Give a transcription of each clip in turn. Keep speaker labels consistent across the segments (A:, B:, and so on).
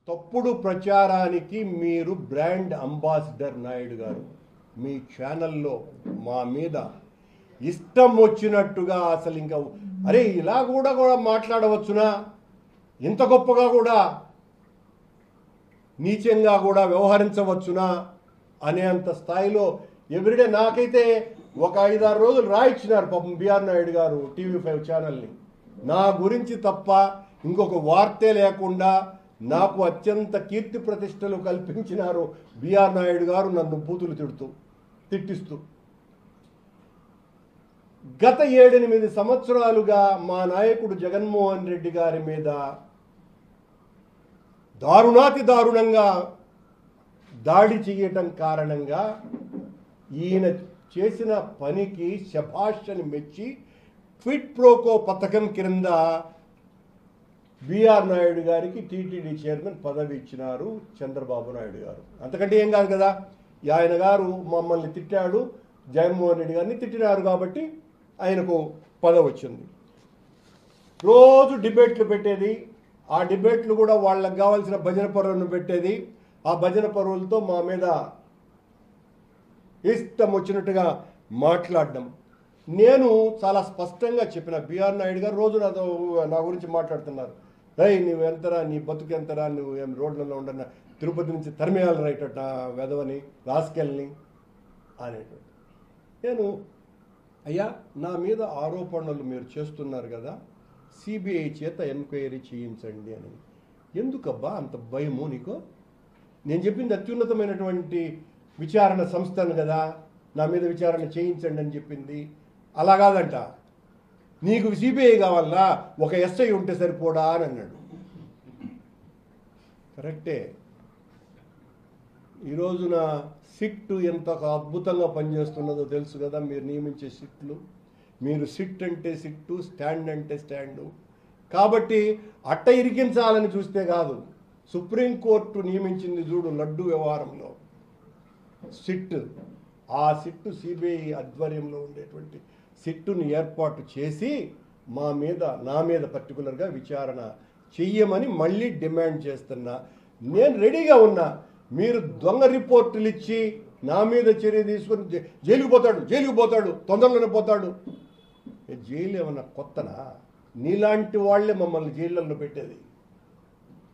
A: తప్పుడు ప్రచారానికి మీరు బ్రాండ్ అంబాసిడర్ నాయుడు గారు మీ ఛానల్లో మా మీద ఇష్టం వచ్చినట్టుగా అసలు ఇంకా అరే ఇలా కూడా మాట్లాడవచ్చునా, ఇంత గొప్పగా కూడా నీచంగా కూడా వ్యవహరించవచ్చునా అనేంత స్థాయిలో ఎవ్రీడే నాకైతే ఒక 5-6 రోజులు రాయించినారు పాపం బిఆర్ నాయుడు గారు TV5 ఛానల్ని. నా గురించి తప్ప ఇంకొక వార్తే లేకుండా నాకు అత్యంత కీర్తి ప్రతిష్టలు కల్పించినారు బిఆర్ నాయుడు గారు నన్ను బూతులు తిట్టిస్తూ. గత 7-8 సంవత్సరాలుగా మా నాయకుడు జగన్మోహన్ రెడ్డి గారి మీద దారుణాతి దారుణంగా దాడి చేయటం కారణంగా ఈయన చేసిన పనికి శభాష్ అని మెచ్చి క్విట్ ప్రోకో పథకం క్రింద బిఆర్ నాయుడు గారికి టీటీడీ చైర్మన్ పదవి ఇచ్చినారు చంద్రబాబు నాయుడు గారు. అంతకంటే ఏం కాదు కదా. ఆయన గారు మమ్మల్ని తిట్టాడు, జగన్మోహన్ రెడ్డి గారిని తిట్టినారు కాబట్టి ఆయనకు పదవి వచ్చింది. రోజు డిబేట్లు పెట్టేది, ఆ డిబేట్లు కూడా వాళ్ళకి కావాల్సిన భజన పరువులను పెట్టేది. ఆ భజన పరువులతో మా మీద ఇష్టం వచ్చినట్టుగా మాట్లాడడం. నేను చాలా స్పష్టంగా చెప్పిన బిఆర్ నాయుడు గారు రోజు నా గురించి మాట్లాడుతున్నారు. రై నువ్వు ఎంతరా, నీ బతుకు ఎంతరా, నువ్వు ఏం రోడ్లలో ఉండన్నా తిరుపతి నుంచి తరిమేయాలి రైటట వెదవని రాసుకెళ్ళని అనేటువంటి. నేను అయ్యా నా మీద ఆరోపణలు మీరు చేస్తున్నారు కదా, సిబిఐ చేత ఎంక్వైరీ చేయించండి అని. ఎందుకబ్బా అంత భయము నీకు? నేను చెప్పింది అత్యున్నతమైనటువంటి విచారణ సంస్థను కదా, నా మీద విచారణ చేయించండి అని చెప్పింది. అలా కాదంట, నీకు సిబిఐ కావాలా, ఒక ఎస్ఐ ఉంటే సరిపోడా అని అన్నాడు. కరెక్టే. ఈరోజున సిట్ ఎంత అద్భుతంగా పనిచేస్తున్నదో తెలుసు కదా. మీరు నియమించే సిట్లు, మీరు సిట్ అంటే సిట్టు, స్టాండ్ అంటే స్టాండు. కాబట్టి అట్ట ఇరికించాలని చూస్తే కాదు. సుప్రీంకోర్టు నియమించింది చూడు లడ్డు వ్యవహారంలో సిట్. ఆ సిట్టు సిబిఐ ఆధ్వర్యంలో ఉండేటువంటి సిట్టును ఏర్పాటు చేసి నా మీద పర్టికులర్గా విచారణ చెయ్యమని మళ్ళీ డిమాండ్ చేస్తున్నా. నేను రెడీగా ఉన్నా. మీరు దొంగ రిపోర్టులు ఇచ్చి నా మీద చర్య తీసుకొని జైలుకు పోతాడు తొందరలోనే పోతాడు. జైలు ఏమన్నా కొత్తనా? నీలాంటి వాళ్లే మమ్మల్ని జైళ్ళల్లో పెట్టేది.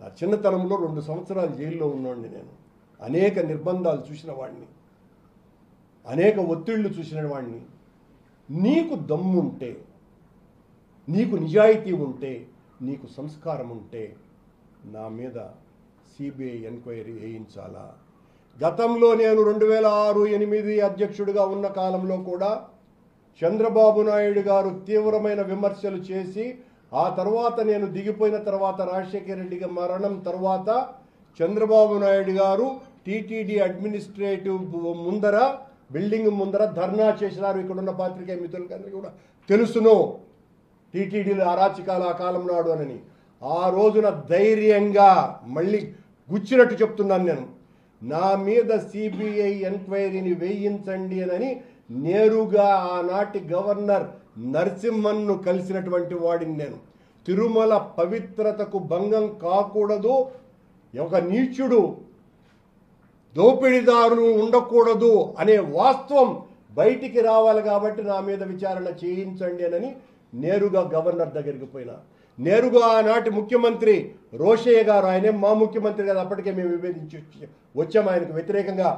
A: నా చిన్నతనంలో 2 సంవత్సరాలు జైల్లో ఉన్నవాడిని నేను. అనేక నిర్బంధాలు చూసిన వాడిని, అనేక ఒత్తిళ్లు చూసిన వాడిని. నీకు దమ్ముంటే, నీకు నిజాయితీ ఉంటే, నీకు సంస్కారం ఉంటే నా మీద సిబిఐ ఎంక్వైరీ వేయించాలా? గతంలో నేను 2006-8 అధ్యక్షుడిగా ఉన్న కాలంలో కూడా చంద్రబాబు నాయుడు గారు తీవ్రమైన విమర్శలు చేసి, ఆ తర్వాత నేను దిగిపోయిన తర్వాత రాజశేఖర రెడ్డి మరణం తర్వాత చంద్రబాబు నాయుడు గారు టీటీడీ అడ్మినిస్ట్రేటివ్ బిల్డింగ్ ముందర ధర్నా చేసినారు. ఇక్కడున్న పాత్రికేయ మిత్రులకి కూడా తెలుసును టీటీడీలో అరాచకాల ఆ కాలం నాడు అని. ఆ రోజున ధైర్యంగా మళ్ళీ గుచ్చినట్టు చెప్తున్నాను నేను, నా మీద సిబిఐ ఎంక్వైరీని వేయించండి అని నేరుగా ఆనాటి గవర్నర్ నరసింహన్ను కలిసినటువంటి వాడిని నేను. తిరుమల పవిత్రతకు భంగం కాకూడదు, ఒక నీచుడు దోపిడీదారులు ఉండకూడదు అనే వాస్తవం బయటికి రావాలి కాబట్టి నా మీద విచారణ చేయించండి అని నేరుగా గవర్నర్ దగ్గరికి పోయినా. నేరుగా ఆనాటి ముఖ్యమంత్రి రోషయ్య గారు, ఆయనే మా ముఖ్యమంత్రి కదా, అప్పటికే మేము విభేదించి వచ్చాము, ఆయనకు వ్యతిరేకంగా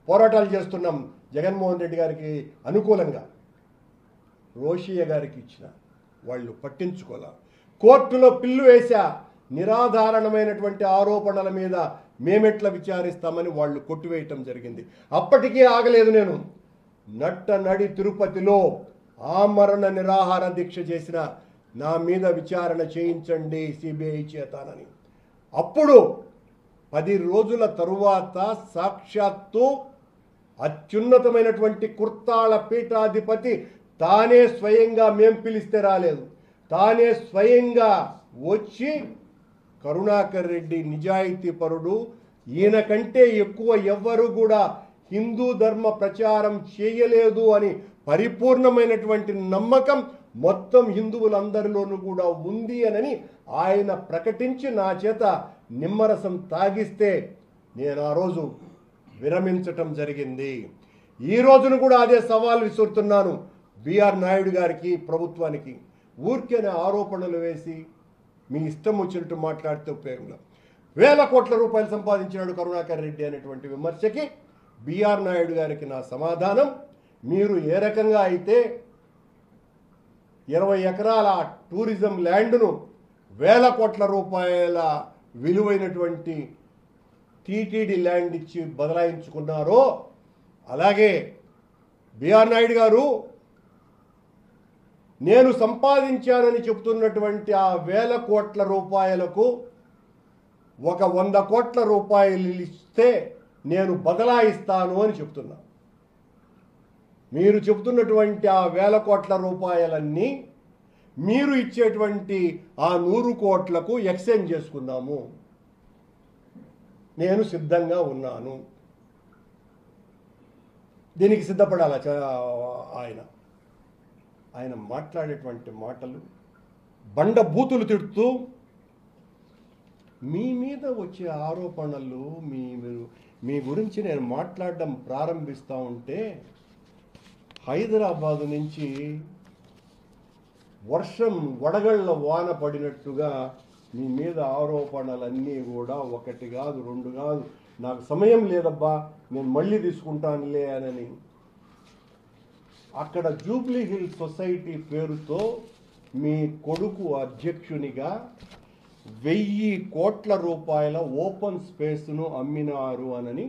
A: పోరాటాలు చేస్తున్నాం జగన్మోహన్ రెడ్డి గారికి అనుకూలంగా. రోషయ్య గారికి ఇచ్చిన వాళ్ళు పట్టించుకోలే. కోర్టులో పిల్లు వేశా, నిరాధారణమైనటువంటి ఆరోపణల మీద మేమెట్లా విచారిస్తామని వాళ్ళు కొట్టివేయటం జరిగింది. అప్పటికీ ఆగలేదు. నేను నడి తిరుపతిలో ఆమరణ నిరాహార దీక్ష చేసిన, నా మీద విచారణ చేయించండి సిబిఐ చేతానని. అప్పుడు 10 రోజుల తరువాత సాక్షాత్తు అత్యున్నతమైనటువంటి కుర్తాళ పీఠాధిపతి తానే స్వయంగా మేం పిలిస్తే రాలేదు, తానే స్వయంగా వచ్చి కరుణాకర్ రెడ్డి నిజాయితీ పరుడు, ఈయన కంటే ఎక్కువ ఎవ్వరూ కూడా హిందూ ధర్మ ప్రచారం చేయలేదు అని పరిపూర్ణమైనటువంటి నమ్మకం మొత్తం హిందువులందరిలోనూ కూడా ఉంది అని ఆయన ప్రకటించి నా చేత నిమ్మరసం తాగిస్తే నేను ఆ రోజు విరమించటం జరిగింది. ఈ రోజును కూడా అదే సవాల్ విసురుతున్నాను బిఆర్ నాయుడు గారికి, ప్రభుత్వానికి. ఊరికేనే ఆరోపణలు వేసి మీ ఇష్టం వచ్చినట్టు మాట్లాడితే ఉపయోగంలో. వేల కోట్ల రూపాయలు సంపాదించినాడు కరుణాకర్ రెడ్డి అనేటువంటి విమర్శకి బిఆర్ నాయుడు గారికి నా సమాధానం, మీరు ఏ రకంగా అయితే 20 ఎకరాల టూరిజం ల్యాండ్ను వేల కోట్ల రూపాయల విలువైనటువంటి టీటీడీ ల్యాండ్ ఇచ్చి బదలాయించుకున్నారో, అలాగే బిఆర్ నాయుడు గారు నేను సంపాదించానని చెబుతున్నటువంటి ఆ వేల కోట్ల రూపాయలకు ఒక 100 కోట్ల రూపాయలు ఇస్తే నేను బదలాయిస్తాను అని చెప్తున్నా. మీరు చెబుతున్నటువంటి ఆ వేల కోట్ల రూపాయలన్నీ మీరు ఇచ్చేటువంటి ఆ 100 కోట్లకు ఎక్స్చేంజ్ చేసుకుందాము, నేను సిద్ధంగా ఉన్నాను. దీనికి సిద్ధపడాల ఆయన మాట్లాడేటువంటి మాటలు బండ బూతులు తిడుతూ మీ మీద వచ్చే ఆరోపణలు మీ గురించి నేను మాట్లాడడం ప్రారంభిస్తూ ఉంటే హైదరాబాదు నుంచి వర్షం వడగళ్ళ వాన పడినట్టుగా మీ మీద ఆరోపణలన్నీ కూడా 1 కాదు 2 కాదు, నాకు సమయం లేదబ్బా నేను మళ్ళీ తీసుకుంటానులే అని అక్కడ జూబ్లీ హిల్ సొసైటీ పేరుతో మీ కొడుకు అధ్యక్షునిగా 1000 కోట్ల రూపాయల ఓపెన్ స్పేస్ను అమ్మినారు అని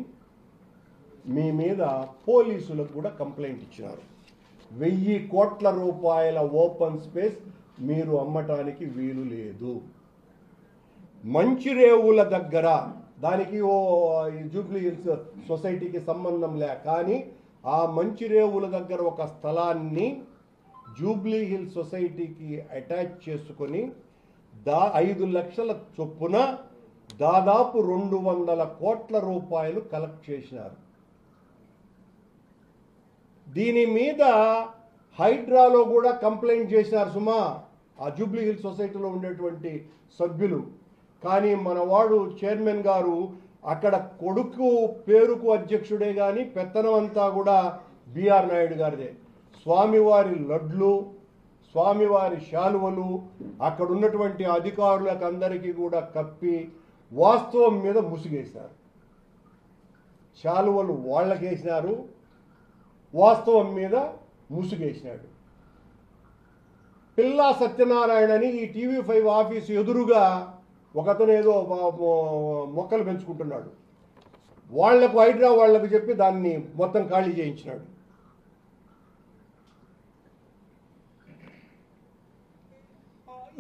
A: మీ మీద పోలీసులకు కూడా కంప్లైంట్ ఇచ్చినారు. 1000 కోట్ల రూపాయల ఓపెన్ స్పేస్ మీరు అమ్మటానికి వీలు లేదు. మంచిరేవుల దగ్గర, దానికి జూబ్లీ హిల్స్ సొసైటీకి సంబంధం లే, కానీ ఆ మంచిరేవుల దగ్గర ఒక స్థలాన్ని జూబ్లీ హిల్ సొసైటీకి అటాచ్ చేసుకొని 5 లక్షల చొప్పున దాదాపు 200 కోట్ల రూపాయలు కలెక్ట్ చేసినారు. దీని మీద హైడ్రాలో కూడా కంప్లైంట్ చేసినారు సుమా ఆ జూబ్లీ హిల్ సొసైటీలో ఉండేటువంటి సభ్యులు. కానీ మనవాడు చైర్మన్ గారు అక్కడ కొడుకు పేరుకు అధ్యక్షుడే కానీ పెత్తనం అంతా కూడా బిఆర్ నాయుడు గారిదే. స్వామివారి లడ్లు, స్వామివారి శాలువలు అక్కడ ఉన్నటువంటి అధికారులకు అందరికీ కూడా కప్పి వాస్తవం మీద ముసుగేశారు. శాలువలు వాళ్ళకేసినారు, వాస్తవం మీద ముసుగేసినాడు. పిల్లా సత్యనారాయణని ఈ TV5 ఆఫీసు ఎదురుగా ఒకతను ఏదో మొక్కలు పెంచుకుంటున్నాడు, వాళ్లకు హైడ్రా వాళ్లకు చెప్పి దాన్ని మొత్తం ఖాళీ చేయించినాడు.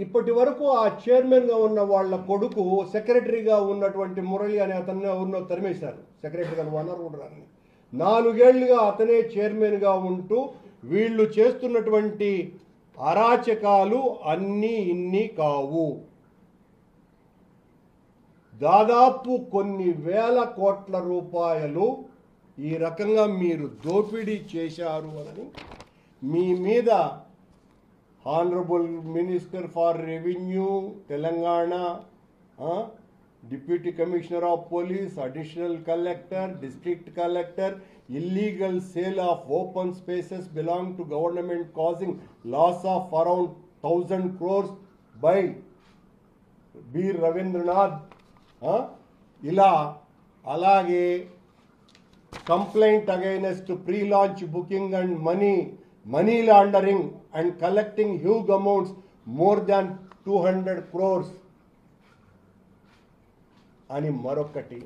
A: ఇప్పటి వరకు ఆ చైర్మన్గా ఉన్న వాళ్ళ కొడుకు సెక్రటరీగా ఉన్నటువంటి మురళి అనే అతన్ని ఎవరినో తరిమేశారు, సెక్రటరీగా వనరుని. 4 ఏళ్లుగా అతనే చైర్మన్గా ఉంటూ వీళ్ళు చేస్తున్నటువంటి అరాచకాలు అన్నీ ఇన్ని కావు. దాదాపు కొన్ని వేల కోట్ల రూపాయలు ఈ రకంగా మీరు దోపిడీ చేశారు అని మీ మీద honourable minister for revenue Telangana, deputy commissioner of police, additional collector, district collector, illegal sale of open spaces belong to government causing loss of around 1000 crores by B. Ravindranath. ఇలా అలాగే complaint against pre launch booking and money laundering and collecting huge amounts more than 200 crores అని మరొకటి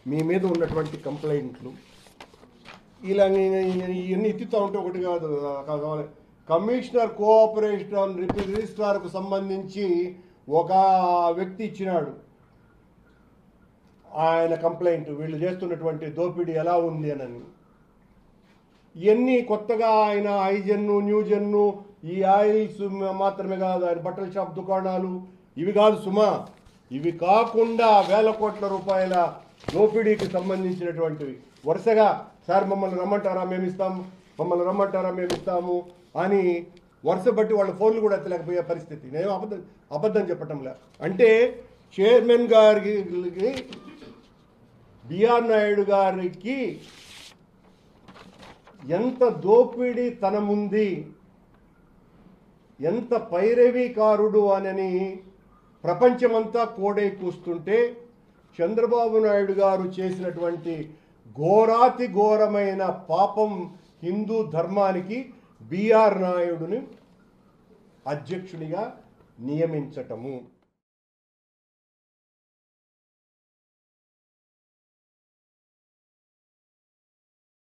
A: మీ మీద ఉన్నటువంటి కంప్లైంట్లు. ఇలా ఇవన్నీ ఎత్తుతూ ఉంటే ఒకటి కాదు కావాలి. కమిషనర్ కోఆపరేషన్ రిజిస్ట్రార్కు సంబంధించి ఒక వ్యక్తి ఇచ్చినాడు ఆయన కంప్లైంట్, వీళ్ళు చేస్తున్నటువంటి దోపిడీ ఎలా ఉంది అని. ఇవన్నీ కొత్తగా ఆయన హైజెన్ను, న్యూజెన్ను, ఈ ఆయిల్స్ మాత్రమే కాదు, ఆయన బట్టల షాప్ దుకాణాలు ఇవి కాదు సుమా, ఇవి కాకుండా వేల కోట్ల రూపాయల దోపిడీకి సంబంధించినటువంటివి వరుసగా సార్ మమ్మల్ని రమ్మంటారా మేము ఇస్తాము, మమ్మల్ని రమ్మంటారా మేము ఇస్తాము అని వరుస బట్టి వాళ్ళ ఫోన్లు కూడా ఎత్తలేకపోయే పరిస్థితి. నేను అబద్ధం చెప్పటంలే. అంటే చైర్మన్ గారికి బిఆర్ నాయుడు గారికి ఎంత దోపిడీ తనముంది, ఎంత పైరవీకారుడు అని ప్రపంచమంతా కోడై కూస్తుంటే చంద్రబాబు నాయుడు గారు చేసినటువంటి ఘోరాతి ఘోరమైన పాపం హిందూ ధర్మానికి బిఆర్ నాయుడుని అధ్యక్షునిగా నియమించటము.